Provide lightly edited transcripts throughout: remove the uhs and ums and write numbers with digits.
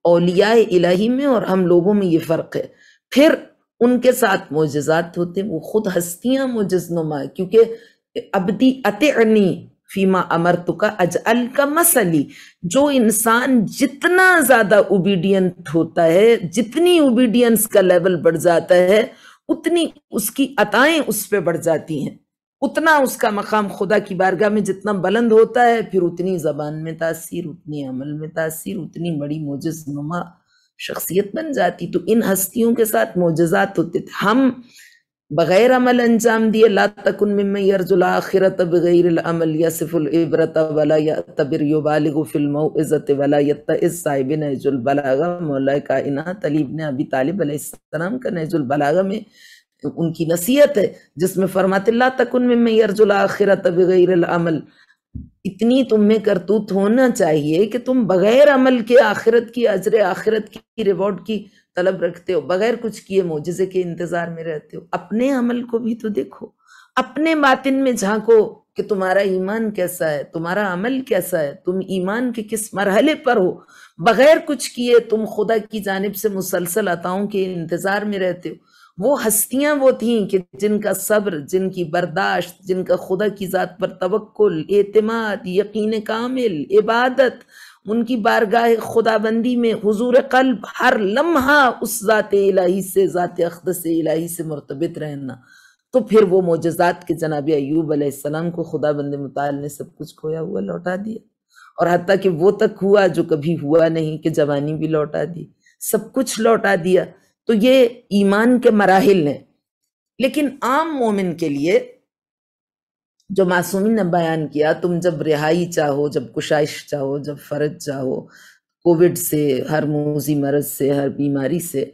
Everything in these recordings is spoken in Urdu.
اولیاء الہی میں اور ہم لوگوں میں یہ فرق ہے۔ پھر ان کے ساتھ معجزات ہوتے ہیں، وہ خود ہستیاں معجز نما ہے، کیونکہ عبدی اطعنی فیما امرتک اجعلک مثلی، جو انسان جتنا زیادہ اوبیڈینٹ ہوتا ہے، جتنی اوبیڈینس کا لیول بڑھ جاتا ہے، اتنی اس کی عطائیں اس پہ بڑھ جاتی ہیں، اتنا اس کا مقام خدا کی بارگاہ میں جتنا بلند ہوتا ہے، پھر اتنی زبان میں تاثیر، اتنی عمل میں تاثیر، اتنی بڑی معجز نما شخصیت بن جاتی۔ تو ان ہستیوں کے ساتھ معجزات ہوتے تھے۔ ہم بغیر عمل انجام دیے، لا تکن ممن یرجو الآخرۃ بغیر العمل یصف العبرۃ ولا یعتبر یبالغ فی الموعظۃ ولا یتعظ صاحب نہج البلاغہ، مولا کائنات علی بن ابی طالب علیہ السلام کا نہج البلاغہ میں ان کی نصیحت ہے، جس میں فرماتے لا تکن ممن یرجو الآخرۃ بغیر العمل، اتنی تم میں کرتوت ہونا چاہیے کہ تم بغیر عمل کے آخرت کی اجر، آخرت کی ریوارڈ کی طلب رکھتے ہو، بغیر کچھ کیے معجزے کے انتظار میں رہتے ہو۔ اپنے عمل کو بھی تو دیکھو، اپنے باطن میں جھانکو کہ تمہارا ایمان کیسا ہے، تمہارا عمل کیسا ہے، تم ایمان کے کس مرحلے پر ہو۔ بغیر کچھ کیے تم خدا کی جانب سے مسلسل عطاؤں کے انتظار میں رہتے ہو۔ وہ ہستیاں وہ تھیں کہ جن کا صبر، جن کی برداشت، جن کا خدا کی ذات پر توکل، اعتماد، یقین کامل، عبادت، ان کی بارگاہ خدا بندی میں حضور قلب، ہر لمحہ اس ذات الہی سے، ذات اقدس الہی سے مرتبط رہنا، تو پھر وہ معجزات کے جناب ایوب علیہ السلام کو خدا بند متعال نے سب کچھ کھویا ہوا لوٹا دیا، اور حتیٰ کہ وہ تک ہوا جو کبھی ہوا نہیں، کہ جوانی بھی لوٹا دی، سب کچھ لوٹا دیا۔ تو یہ ایمان کے مراحل ہیں۔ لیکن عام مومن کے لیے جو معصومین نے بیان کیا، تم جب رہائی چاہو، جب کشائش چاہو، جب فرج چاہو، کووڈ سے، ہر موذی مرض سے، ہر بیماری سے،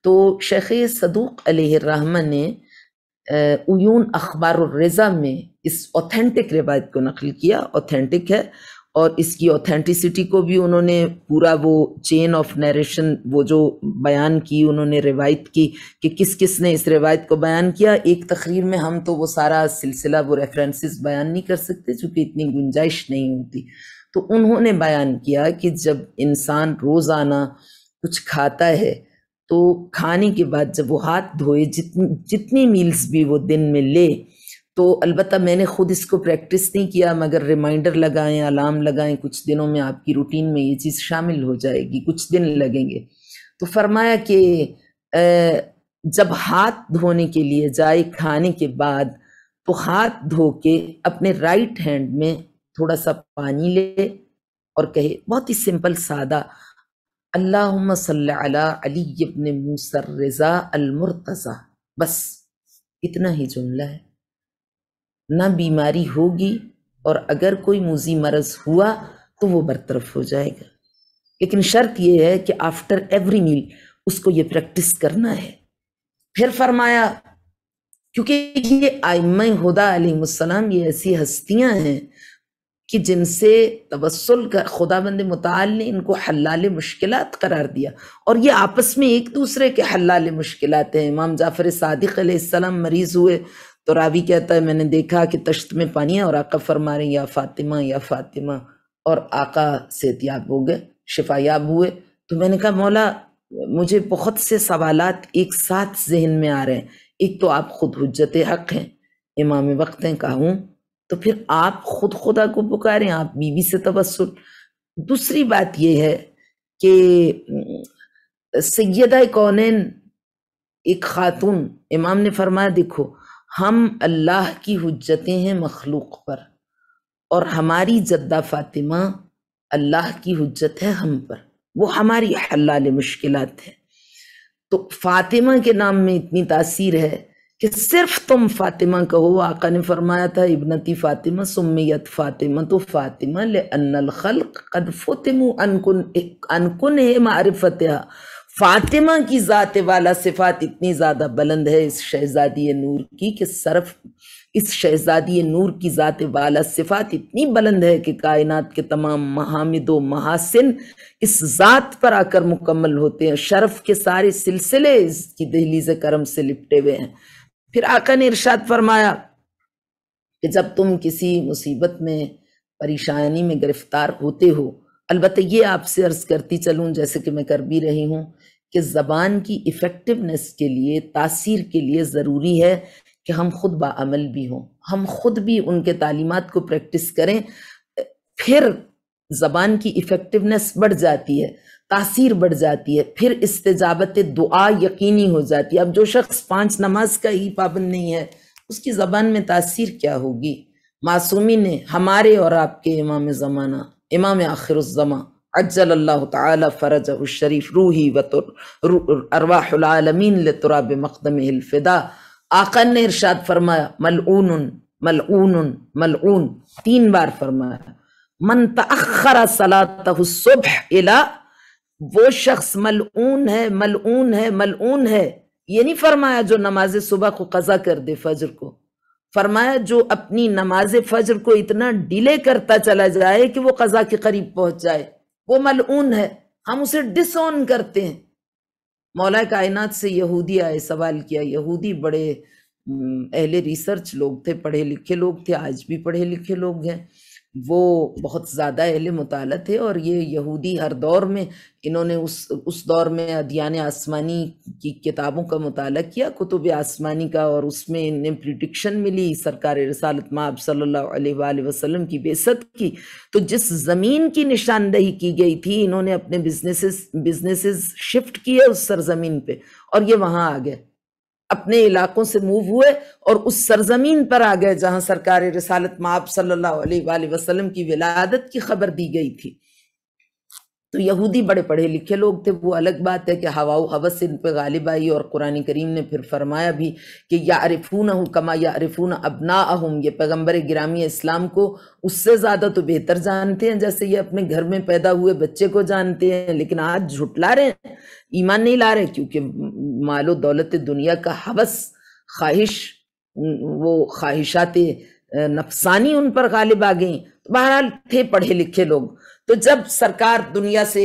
تو شیخ صدوق علیہ الرحمہ نے عیون اخبار الرضا میں اس اوتھینٹک روایت کو نقل کیا، اوتھینٹک ہے، اور اس کی اوتھینٹسٹی کو بھی انہوں نے پورا وہ چین آف نیریشن وہ جو بیان کی، انہوں نے روایت کی کہ کس کس نے اس روایت کو بیان کیا۔ ایک تقریر میں ہم تو وہ سارا سلسلہ، وہ ریفرنسز بیان نہیں کر سکتے چونکہ اتنی گنجائش نہیں ہوتی، تو انہوں نے بیان کیا کہ جب انسان روزانہ کچھ کھاتا ہے تو کھانے کے بعد جب وہ ہاتھ دھوئے، جتنی میلز بھی وہ دن میں لے، تو البتہ میں نے خود اس کو پریکٹس نہیں کیا، مگر ریمائنڈر لگائیں، الارم لگائیں، کچھ دنوں میں آپ کی روٹین میں یہ چیز شامل ہو جائے گی، کچھ دن لگیں گے۔ تو فرمایا کہ جب ہاتھ دھونے کے لیے جائے کھانے کے بعد، تو ہاتھ دھو کے اپنے رائٹ ہینڈ میں تھوڑا سا پانی لے اور کہے، بہت ہی سمپل سادہ، اللہم صلی علی علی ابن موسیٰ الرضا المرتضی، بس اتنا ہی جملہ ہے۔ نہ بیماری ہوگی، اور اگر کوئی موذی مرض ہوا تو وہ برطرف ہو جائے گا، لیکن شرط یہ ہے کہ آفٹر ایوری میل اس کو یہ پریکٹس کرنا ہے۔ پھر فرمایا، کیونکہ یہ ائمہ ہدیٰ علیہ السلام یہ ایسی ہستیاں ہیں کہ جن سے توسل کا خدا بند متعال نے ان کو حلال مشکلات قرار دیا، اور یہ آپس میں ایک دوسرے کے حلال مشکلات ہیں۔ امام جعفر صادق علیہ السلام مریض ہوئے تو راوی کہتا ہے میں نے دیکھا کہ تشت میں پانی ہے اور آقا فرما رہے ہیں یا فاطمہ یا فاطمہ، اور آقا صحت یاب ہو گئے، شفا یاب ہوئے۔ تو میں نے کہا مولا مجھے بہت سے سوالات ایک ساتھ ذہن میں آ رہے ہیں، ایک تو آپ خود حجت حق ہیں، امام وقت ہیں، کہا ہوں، تو پھر آپ خود خدا کو پکاریں، آپ بیوی سے توسل۔ دوسری بات یہ ہے کہ سیدہ کونین ایک خاتون، امام نے فرمایا دیکھو ہم اللہ کی حجتیں ہیں مخلوق پر، اور ہماری جدہ فاطمہ اللہ کی حجت ہے ہم پر، وہ ہماری حلال مشکلات ہے۔ تو فاطمہ کے نام میں اتنی تاثیر ہے کہ صرف تم فاطمہ کہو۔ آقا نے فرمایا تھا ابنتی فاطمہ سمیت فاطمہ تو فاطمہ لأن الخلق قد فتموا ان کنہ معرفتها، فاطمہ کی ذات والا صفات اتنی زیادہ بلند ہے اس شہزادی نور کی کہ صرف اس شہزادی نور کی ذات والا صفات اتنی بلند ہے کہ کائنات کے تمام محامد و محاسن اس ذات پر آ کر مکمل ہوتے ہیں، شرف کے سارے سلسلے اس کی دہلیز کرم سے لپٹے ہوئے ہیں۔ پھر آقا نے ارشاد فرمایا کہ جب تم کسی مصیبت میں، پریشانی میں گرفتار ہوتے ہو، البتہ یہ آپ سے عرض کرتی چلوں، جیسے کہ میں کر بھی رہی ہوں، کہ زبان کی ایفیکٹونیس کے لیے، تاثیر کے لیے ضروری ہے کہ ہم خود باعمل بھی ہوں، ہم خود بھی ان کے تعلیمات کو پریکٹس کریں، پھر زبان کی ایفیکٹونیس بڑھ جاتی ہے، تاثیر بڑھ جاتی ہے، پھر استجابت دعا یقینی ہو جاتی ہے۔ اب جو شخص 5 نماز کا ہی پابند نہیں ہے، اس کی زبان میں تاثیر کیا ہوگی؟ معصومی نے، ہمارے اور آپ کے امام زمانہ، امام آخر الزماں عجل اللہ تعالی فرجہ الشریف، روحی ارواح العالمین لتراب مقدمہ الفدا، آقا نے ارشاد فرمایا ملعون ملعون ملعون 3 بار فرمایا، من تأخر صلاتہ الصبح الى، وہ شخص ملعون ہے ملعون ہے ملعون ہے، یہ نہیں فرمایا جو نماز صبح کو قضا کر دے، فجر کو، فرمایا جو اپنی نماز فجر کو اتنا ڈیلے کرتا چلا جائے کہ وہ قضا کے قریب پہنچ جائے، وہ ملعون ہے، ہم اسے ڈس اون کرتے ہیں۔ مولا کائنات سے یہودی آئے، سوال کیا، یہودی بڑے اہل ریسرچ لوگ تھے، پڑھے لکھے لوگ تھے، آج بھی پڑھے لکھے لوگ ہیں، وہ بہت زیادہ اہل مطالعہ تھے، اور یہ یہودی ہر دور میں انہوں نے اس دور میں ادیان آسمانی کی کتابوں کا مطالعہ کیا، کتب آسمانی کا، اور اس میں انہیں پریڈکشن ملی سرکار رسالت مآب صلی اللہ علیہ وآلہ وسلم کی بعثت کی، تو جس زمین کی نشاندہی کی گئی تھی، انہوں نے اپنے بزنسز شفٹ کیے اس سرزمین پہ، اور یہ وہاں آ گئے، اپنے علاقوں سے موو ہوئے اور اس سرزمین پر آ گئے جہاں سرکار رسالت مآب صلی اللہ علیہ وآلہ وسلم کی ولادت کی خبر دی گئی تھی۔ تو یہودی بڑے پڑھے لکھے لوگ تھے، وہ الگ بات ہے کہ ہوا و ہوس ان پہ غالب آئی، اور قرآن کریم نے پھر فرمایا بھی کہ یعرفونہ کما یعرفون ابناءہم، یہ پیغمبر گرامی اسلام کو اس سے زیادہ تو بہتر جانتے ہیں جیسے یہ اپنے گھر میں پیدا ہوئے بچے کو جانتے ہیں، لیکن آج جھٹلا رہے ہیں، ایمان نہیں لا رہے، کیونکہ مال و دولت دنیا کا ہوس، خواہش، وہ خواہشات نفسانی ان پر غالب آ گئیں۔ بہرحال تھے پڑھے لکھے لوگ، تو جب سرکار دنیا سے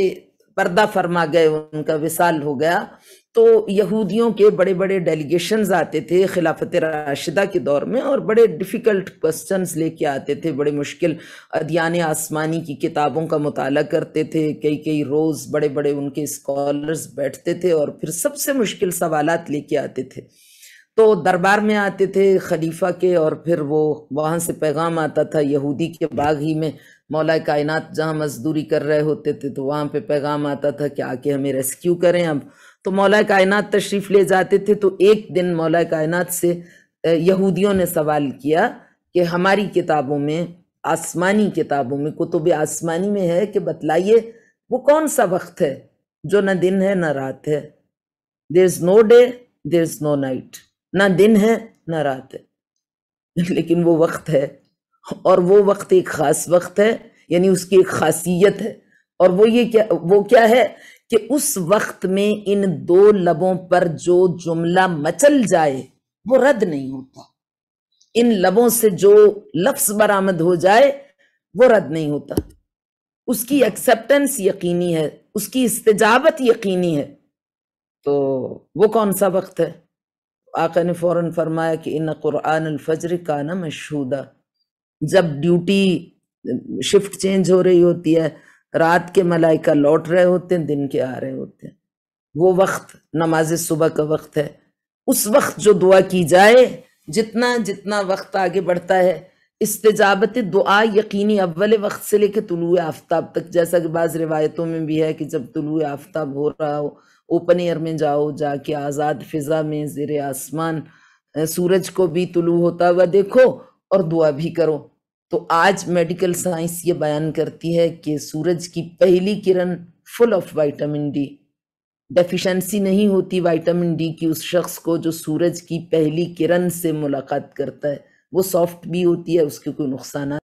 پردہ فرما گئے، ان کا وصال ہو گیا، تو یہودیوں کے بڑے بڑے ڈیلیگیشنز آتے تھے خلافت راشدہ کے دور میں، اور بڑے ڈیفیکلٹ کوسچنز لے کے آتے تھے، بڑے مشکل ادیان آسمانی کی کتابوں کا مطالعہ کرتے تھے، کئی روز بڑے بڑے ان کے اسکالرز بیٹھتے تھے اور پھر سب سے مشکل سوالات لے کے آتے تھے، تو دربار میں آتے تھے خلیفہ کے، اور پھر وہ وہاں سے پیغام آتا تھا، یہودی کے باغ ہی میں مولا کائنات جہاں مزدوری کر رہے ہوتے تھے، تو وہاں پہ پیغام آتا تھا کہ آ کے ہمیں ریسکیو کریں اب، تو مولا کائنات تشریف لے جاتے تھے۔ تو ایک دن مولا کائنات سے یہودیوں نے سوال کیا کہ ہماری کتابوں میں، آسمانی کتابوں میں، کتب آسمانی میں ہے کہ بتلائیے وہ کون سا وقت ہے جو نہ دن ہے نہ رات ہے، there is no day there is no night، نہ دن ہے نہ رات ہے، لیکن وہ وقت ہے، اور وہ وقت ایک خاص وقت ہے، یعنی اس کی ایک خاصیت ہے، اور وہ کیا ہے کہ اس وقت میں ان 2 لبوں پر جو جملہ مچل جائے وہ رد نہیں ہوتا، ان لبوں سے جو لفظ برآمد ہو جائے وہ رد نہیں ہوتا، اس کی ایکسیپٹنس یقینی ہے، اس کی استجابت یقینی ہے۔ تو وہ کون سا وقت ہے؟ آقا نے فوراً فرمایا کہ ان قرآن الفجر کان مشہودا، جب ڈیوٹی شفٹ چینج ہو رہی ہوتی ہے، رات کے ملائکہ لوٹ رہے ہوتے ہیں، دن کے آ رہے ہوتے ہیں، وہ وقت نماز صبح کا وقت ہے، اس وقت جو دعا کی جائے، جتنا وقت آگے بڑھتا ہے استجابت دعا یقینی اول وقت سے لے کے طلوع آفتاب تک، جیسا کہ بعض روایتوں میں بھی ہے کہ جب طلوع آفتاب ہو رہا ہو، اوپن ایئر میں جاؤ، جا کے آزاد فضا میں زیر آسمان سورج کو بھی طلوع ہوتا ہوا دیکھو اور دعا بھی کرو۔ تو آج میڈیکل سائنس یہ بیان کرتی ہے کہ سورج کی پہلی کرن full of vitamin D, deficiency نہیں ہوتی وائٹامن ڈی کی اس شخص کو جو سورج کی پہلی کرن سے ملاقات کرتا ہے، وہ سافٹ بھی ہوتی ہے، اس کے کوئی نقصانات